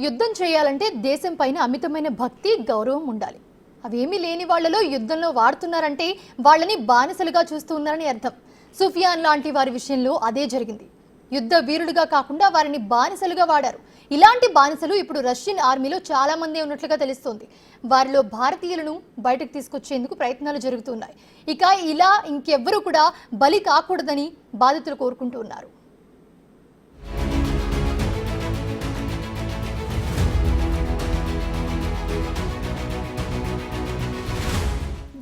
యుద్ధం చేయాలంటే దేశం పైన అమితమైన భక్తి గౌరవం ఉండాలి. అవేమీ లేని వాళ్ళలో యుద్ధంలో వాడుతున్నారంటే వాళ్ళని బానిసలుగా చూస్తూ ఉన్నారని అర్థం. సుఫియాన్ లాంటి వారి విషయంలో అదే జరిగింది. యుద్ధ వీరులుగా కాకుండా వారిని బానిసలుగా వాడారు. ఇలాంటి బానిసలు ఇప్పుడు రష్యన్ ఆర్మీలో చాలా మంది ఉన్నట్లుగా తెలుస్తోంది. వారిలో భారతీయులను బయటకు తీసుకొచ్చేందుకు ప్రయత్నాలు జరుగుతున్నాయి. ఇక ఇలా ఇంకెవ్వరూ కూడా బలి కాకూడదని బాధితులు కోరుకుంటూ ఉన్నారు.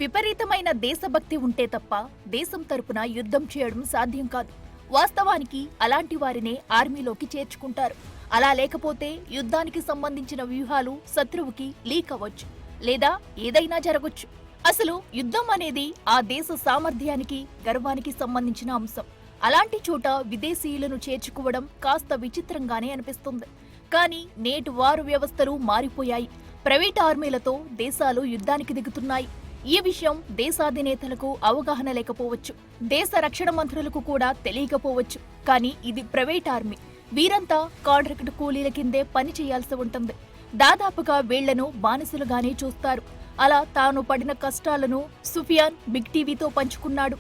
విపరీతమైన దేశభక్తి ఉంటే తప్ప దేశం తరపున యుద్ధం చేయడం సాధ్యం కాదు. వాస్తవానికి అలాంటి వారినే ఆర్మీలోకి చేర్చుకుంటారు. అలా లేకపోతే యుద్ధానికి సంబంధించిన వ్యూహాలు శత్రువుకి లీక్ అవ్వచ్చు, లేదా ఏదైనా జరగొచ్చు. అసలు యుద్ధం అనేది ఆ దేశ సామర్థ్యానికి, గర్వానికి సంబంధించిన అంశం. అలాంటి చోట విదేశీయులను చేర్చుకోవడం కాస్త విచిత్రంగానే అనిపిస్తుంది. కానీ నేటి వారు వ్యవస్థలు మారిపోయాయి. ప్రైవేట్ ఆర్మీలతో దేశాలు యుద్ధానికి దిగుతున్నాయి. ఈ విషయం దేశాధినేతలకు అవగాహన లేకపోవచ్చు, దేశ రక్షణ మంత్రులకు కూడా తెలియకపోవచ్చు. కానీ ఇది ప్రైవేట్ ఆర్మీ. వీరంతా కాంట్రాక్ట్ కూలీల కిందే పని చేయాల్సి ఉంటుంది. దాదాపుగా వీళ్లను బానిసలుగానే చూస్తారు. అలా తాను పడిన కష్టాలను సుఫియాన్ బిగ్ టీవీతో పంచుకున్నాడు.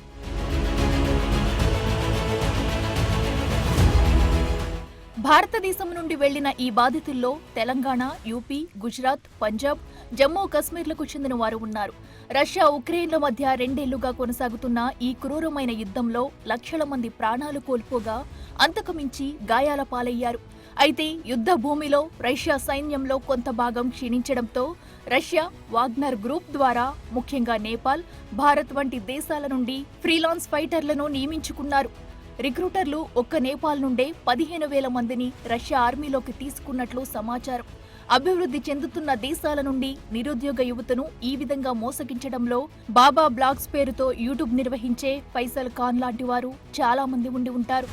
భారతదేశం నుండి వెళ్లిన ఈ బాధితుల్లో తెలంగాణ, యూపీ, గుజరాత్, పంజాబ్, జమ్మూ కశ్మీర్లకు చెందిన వారు ఉన్నారు. రష్యా, ఉక్రెయిన్ల మధ్య 2 ఏళ్లుగా కొనసాగుతున్న ఈ క్రూరమైన యుద్ధంలో లక్షల మంది ప్రాణాలు కోల్పోగా అంతకుమించి గాయాల పాలయ్యారు. అయితే యుద్ధ భూమిలో రష్యా సైన్యంలో కొంత భాగం క్షీణించడంతో రష్యా వాగ్నర్ గ్రూప్ ద్వారా ముఖ్యంగా నేపాల్, భారత్ వంటి దేశాల నుండి ఫ్రీలాన్స్ ఫైటర్లను నియమించుకున్నారు. రిక్రూటర్లు ఒక్క నేపాల్ నుండే 15,000 మందిని రష్యా ఆర్మీలోకి తీసుకున్నట్లు సమాచారం. అభివృద్ధి చెందుతున్న దేశాల నుండి నిరుద్యోగ యువతను ఈ విధంగా మోసగించడంలో బాబా బ్లాగ్స్ పేరుతో యూట్యూబ్ నిర్వహించే ఫైసల్ ఖాన్ లాంటి వారు చాలా మంది ఉండి ఉంటారు.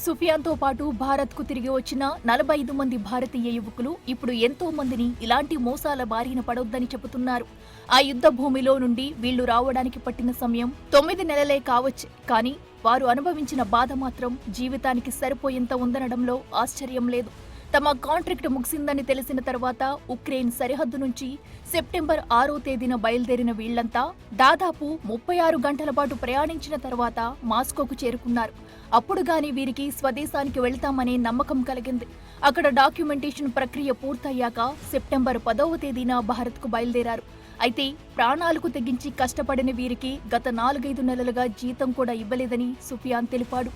సుఫియాన్తో పాటు భారత్కు తిరిగి వచ్చిన 45 మంది భారతీయ యువకులు ఇప్పుడు ఎంతో మందిని ఇలాంటి మోసాల బారిన పడొద్దని చెబుతున్నారు. ఆ యుద్ధ భూమిలో నుండి వీళ్లు రావడానికి పట్టిన సమయం 9 నెలలే కావచ్చు. కానీ వారు అనుభవించిన బాధ మాత్రం జీవితానికి సరిపోయేంత ఉందనడంలో ఆశ్చర్యం లేదు. తమ కాంట్రాక్ట్ ముగిసిందని తెలిసిన తర్వాత ఉక్రెయిన్ సరిహద్దు నుంచి సెప్టెంబర్ 6వ తేదీన బయలుదేరిన వీళ్లంతా దాదాపు 36 గంటల పాటు ప్రయాణించిన తర్వాత మాస్కోకు చేరుకున్నారు. అప్పుడు గాని వీరికి స్వదేశానికి వెళ్తామనే నమ్మకం కలిగింది. అక్కడ డాక్యుమెంటేషన్ ప్రక్రియ పూర్తయ్యాక సెప్టెంబర్ 10వ తేదీన భారత్కు బయలుదేరారు. అయితే ప్రాణాలకు తెగించి కష్టపడిన వీరికి గత 4-5 నెలలుగా జీతం కూడా ఇవ్వలేదని సుఫియాన్ తెలిపాడు.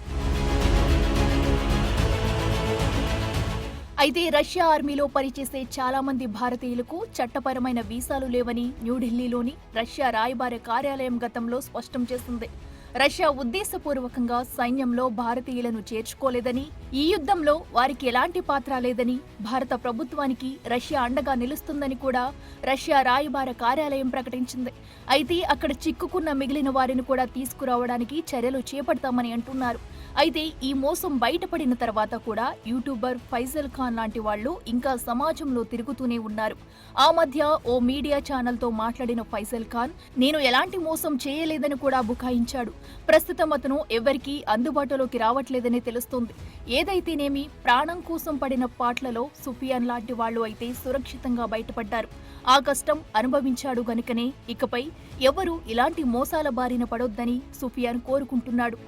అయితే రష్యా ఆర్మీలో పనిచేసే చాలా మంది భారతీయులకు చట్టపరమైన వీసాలు లేవని న్యూఢిల్లీలోని రష్యా రాయబార కార్యాలయం గతంలో స్పష్టం చేసింది. రష్యా ఉద్దేశపూర్వకంగా సైన్యంలో భారతీయులను చేర్చుకోలేదని, ఈ యుద్ధంలో వారికి ఎలాంటి పాత్ర లేదని, భారత ప్రభుత్వానికి రష్యా అండగా నిలుస్తుందని కూడా రష్యా రాయబార కార్యాలయం ప్రకటించింది. అయితే అక్కడ చిక్కుకున్న మిగిలిన వారిని కూడా తీసుకురావడానికి చర్యలు చేపడతామని అంటున్నారు. అయితే ఈ మోసం బయటపడిన తర్వాత కూడా యూట్యూబర్ ఫైసల్ ఖాన్ లాంటి వాళ్లు ఇంకా సమాజంలో తిరుగుతూనే ఉన్నారు. ఆ మధ్య ఓ మీడియా ఛానల్తో మాట్లాడిన ఫైసల్ ఖాన్ నేను ఎలాంటి మోసం చేయలేదని కూడా బుకాయించాడు. ప్రస్తుతం అతను ఎవరికీ అందుబాటులోకి రావట్లేదని తెలుస్తోంది. ఏదైతేనేమి ప్రాణం కోసం పడిన పాటలలో సుఫియాన్ లాంటి వాళ్లు అయితే సురక్షితంగా బయటపడ్డారు. ఆ కష్టం అనుభవించాడు గనుకనే ఇకపై ఎవరూ ఇలాంటి మోసాల బారిన పడొద్దని సుఫియాన్ కోరుకుంటున్నాడు.